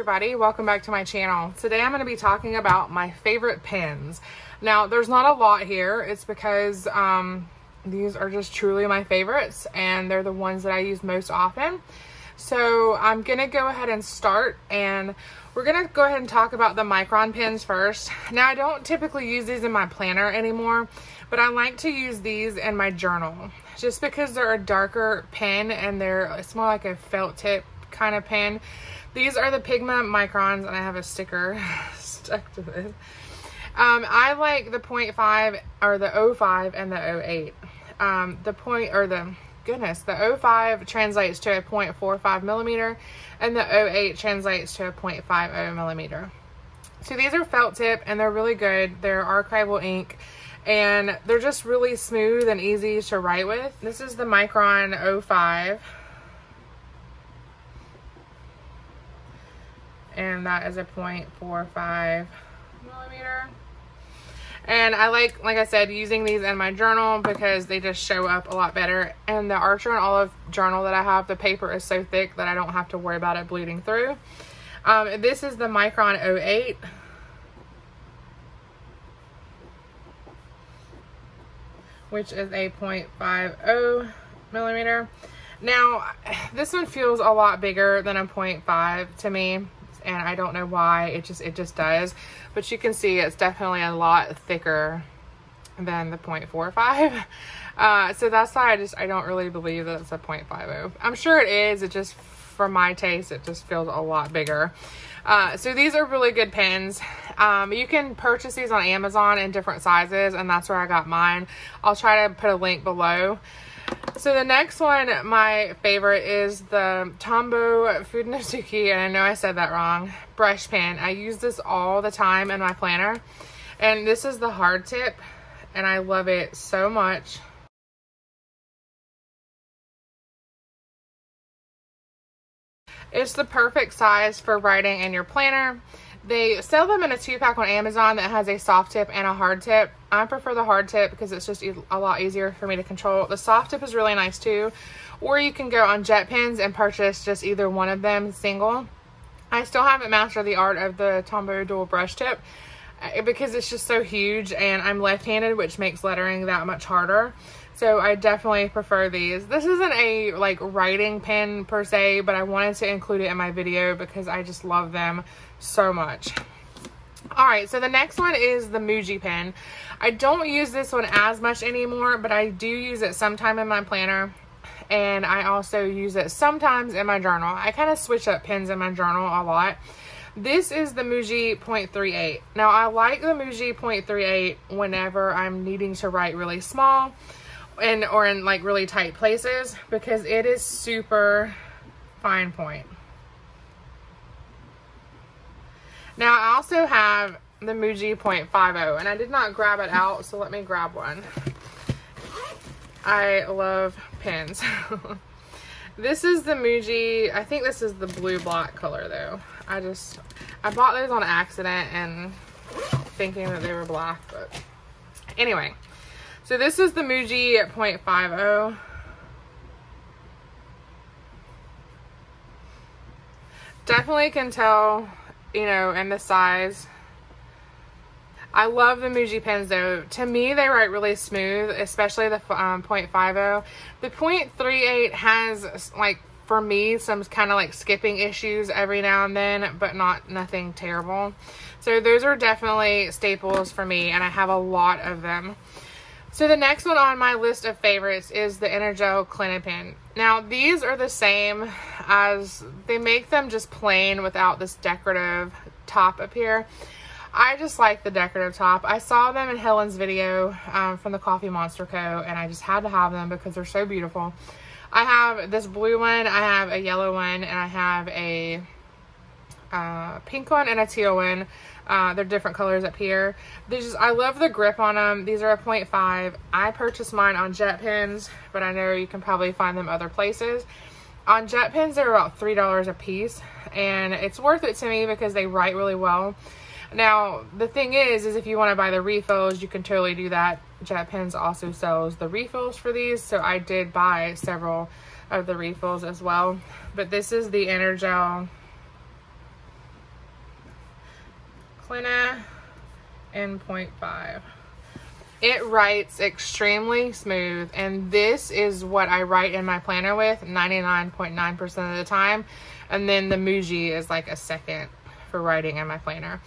everybody, welcome back to my channel. Today I'm going to be talking about my favorite pens. Now there's not a lot here. It's because these are just truly my favorites and they're the ones that I use most often. So I'm going to go ahead and start, and we're going to go ahead and talk about the Micron pens first. Now I don't typically use these in my planner anymore, but I like to use these in my journal just because they're a darker pen and it's more like a felt tip kind of pen. These are the Pigma Microns, and I have a sticker stuck to this. I like the 0.5 or the O5 and the O8. The O5 translates to a 0.45 millimeter and the O8 translates to a 0.50 millimeter. So these are felt tip and they're really good. They're archival ink and they're just really smooth and easy to write with. This is the Micron O5. And that is a 0.45 millimeter. And I like I said, using these in my journal because they just show up a lot better. And the Archer and Olive journal that I have, the paper is so thick that I don't have to worry about it bleeding through. This is the Micron O8. Which is a 0.50 millimeter. Now, this one feels a lot bigger than a 0.5 to me. And I don't know why, it just does, but you can see it's definitely a lot thicker than the 0.45. So that's why I don't really believe that it's a 0.50. I'm sure it is, it just, for my taste, it just feels a lot bigger. So these are really good pens. You can purchase these on Amazon in different sizes, and that's where I got mine. I'll try to put a link below. So the next one, my favorite, is the Tombow Fudenosuke, and I know I said that wrong, brush pen. I use this all the time in my planner, and this is the hard tip, and I love it so much. It's the perfect size for writing in your planner. They sell them in a 2-pack on Amazon that has a soft tip and a hard tip. I prefer the hard tip because it's just a lot easier for me to control. The soft tip is really nice too. Or you can go on Jet Pens and purchase just either one of them single. I still haven't mastered the art of the Tombow dual brush tip because it's just so huge, and I'm left-handed, which makes lettering that much harder. So I definitely prefer these. This isn't a writing pen per se, but I wanted to include it in my video because I just love them so much. Alright, so the next one is the Muji Pen. I don't use this one as much anymore, but I do use it sometime in my planner, and I also use it sometimes in my journal. I kind of switch up pens in my journal a lot. This is the Muji 0.38. Now I like the Muji 0.38 whenever I'm needing to write really small or in really tight places, because it is super fine point. Now I also have the Muji 0.50, and I did not grab it out, so let me grab one. I love pens. This is the Muji, I think this is the blue black color though. I bought those on accident and thinking that they were black, but anyway. So this is the Muji 0.50. Definitely can tell, and the size. I love the Muji pens though. To me, they write really smooth, especially the 0.50. The 0.38 has, for me, some kind of skipping issues every now and then, but nothing terrible. So those are definitely staples for me, and I have a lot of them. So the next one on my list of favorites is the Energel Clinican. Now these are the same as, they make them just plain without this decorative top up here. I just like the decorative top. I saw them in Helen's video from the Coffee Monster Co. and I just had to have them because they're so beautiful. I have this blue one, I have a yellow one, and I have a pink one and a teal one. They're different colors up here. I love the grip on them. These are a 0.5. I purchased mine on Jet Pens, but I know you can probably find them other places. On Jet Pens, they're about $3 a piece, and it's worth it to me because they write really well. Now, the thing is if you want to buy the refills, you can totally do that. Jet Pens also sells the refills for these, so I did buy several of the refills as well. But this is the Energel Clinican in 0.5. It writes extremely smooth, and this is what I write in my planner with 99.9% of the time. And then the Muji is like a second for writing in my planner.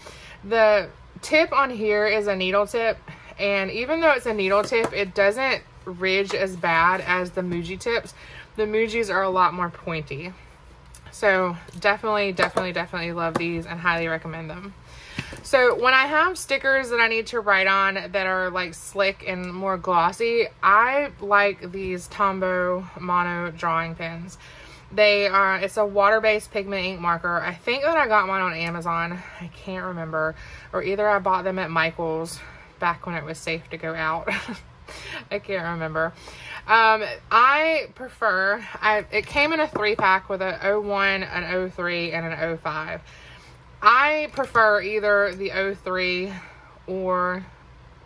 The tip on here is a needle tip, and even though it's a needle tip, it doesn't ridge as bad as the Muji tips. The Mujis are a lot more pointy. So definitely love these and highly recommend them. So when I have stickers that I need to write on that are like slick and more glossy, I like these Tombow Mono drawing pens. It's a water-based pigment ink marker. I think that I got mine on Amazon. I can't remember. Or either I bought them at Michael's back when it was safe to go out. I can't remember. I prefer, it came in a 3-pack with a 01, an 03, and an 05. I prefer either the 03 or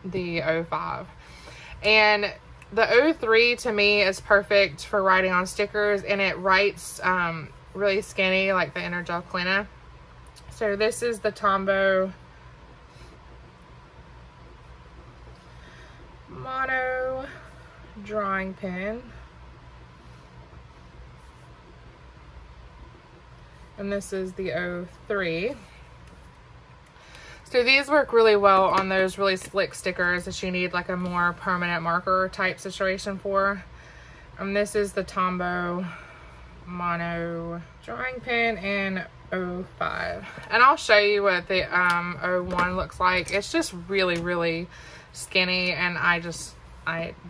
the 05. And the 03 to me is perfect for writing on stickers, and it writes really skinny like the Energel Clinican. So this is the Tombow Mono drawing pen, and this is the 03. So these work really well on those really slick stickers that you need like a more permanent marker type situation for. And this is the Tombow Mono drawing pen in 05. And I'll show you what the 01 looks like. It's just really skinny, and I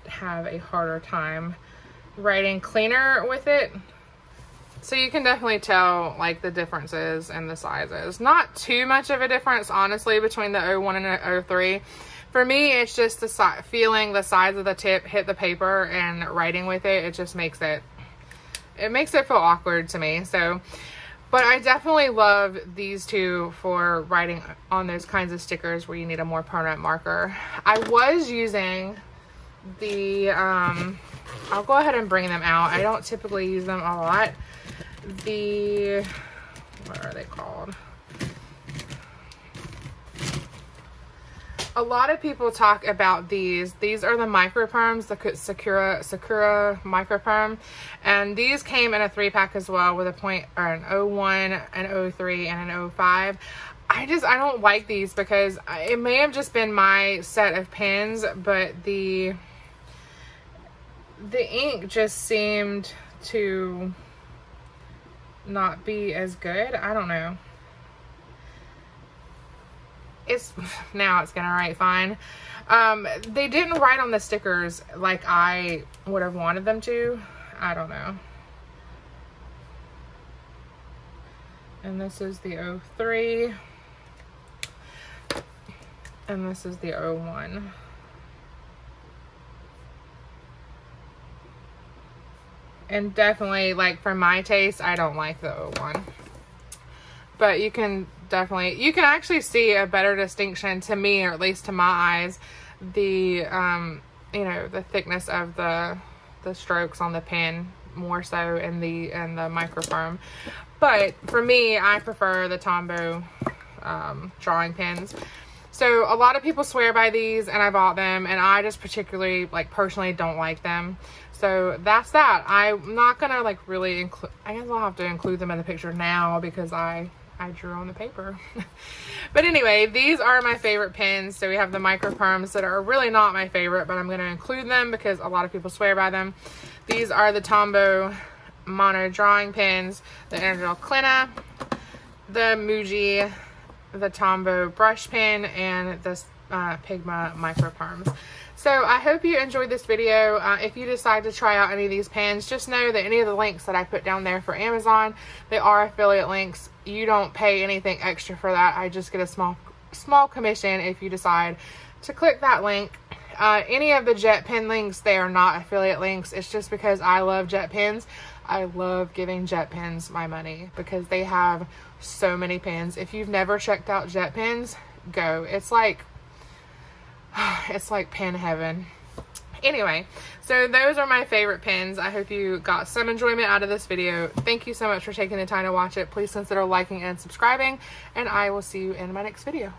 have a harder time writing cleaner with it. So you can definitely tell like the differences in the sizes. Not too much of a difference, honestly, between the 01 and the 03. For me, it's just the feeling the size of the tip hit the paper and writing with it. It just makes it feel awkward to me. So, but I definitely love these two for writing on those kinds of stickers where you need a more permanent marker. I was using the, I'll go ahead and bring them out. I don't typically use them a lot. What are they called? A lot of people talk about these. These are the microperms, the Sakura microperm, and these came in a 3-pack as well with an 01, an 03, and an 05. I don't like these because it may have just been my set of pens, but the ink just seemed to not be as good. I don't know. Now it's gonna write fine. They didn't write on the stickers like I would have wanted them to. I don't know. And this is the 03. And this is the 01. And definitely, like, for my taste, I don't like the 01. But you can actually see a better distinction to me, or at least to my eyes, the the thickness of the strokes on the pen more so in the microperm. But for me, I prefer the Tombow drawing pens. So a lot of people swear by these, and I bought them, and I just particularly, like, personally don't like them. So that's that. I'm not gonna like really include, I guess I'll have to include them in the picture now because I drew on the paper. But anyway, these are my favorite pens. So we have the microperms that are really not my favorite, but I'm gonna include them because a lot of people swear by them. These are the Tombow Mono drawing pens, the Energel Clinican, the Muji, the Tombow brush pen, and this Pigma Microns. So I hope you enjoyed this video. If you decide to try out any of these pens, just know that any of the links that I put down there for Amazon, they are affiliate links. You don't pay anything extra for that. I just get a small commission if you decide to click that link. Any of the jet pen links, they are not affiliate links. It's just because I love jet pens. I love giving jet pens my money because they have so many pens. If you've never checked out jet pens, go. It's like pen heaven. Anyway, so those are my favorite pens. I hope you got some enjoyment out of this video. Thank you so much for taking the time to watch it. Please consider liking and subscribing, and I will see you in my next video.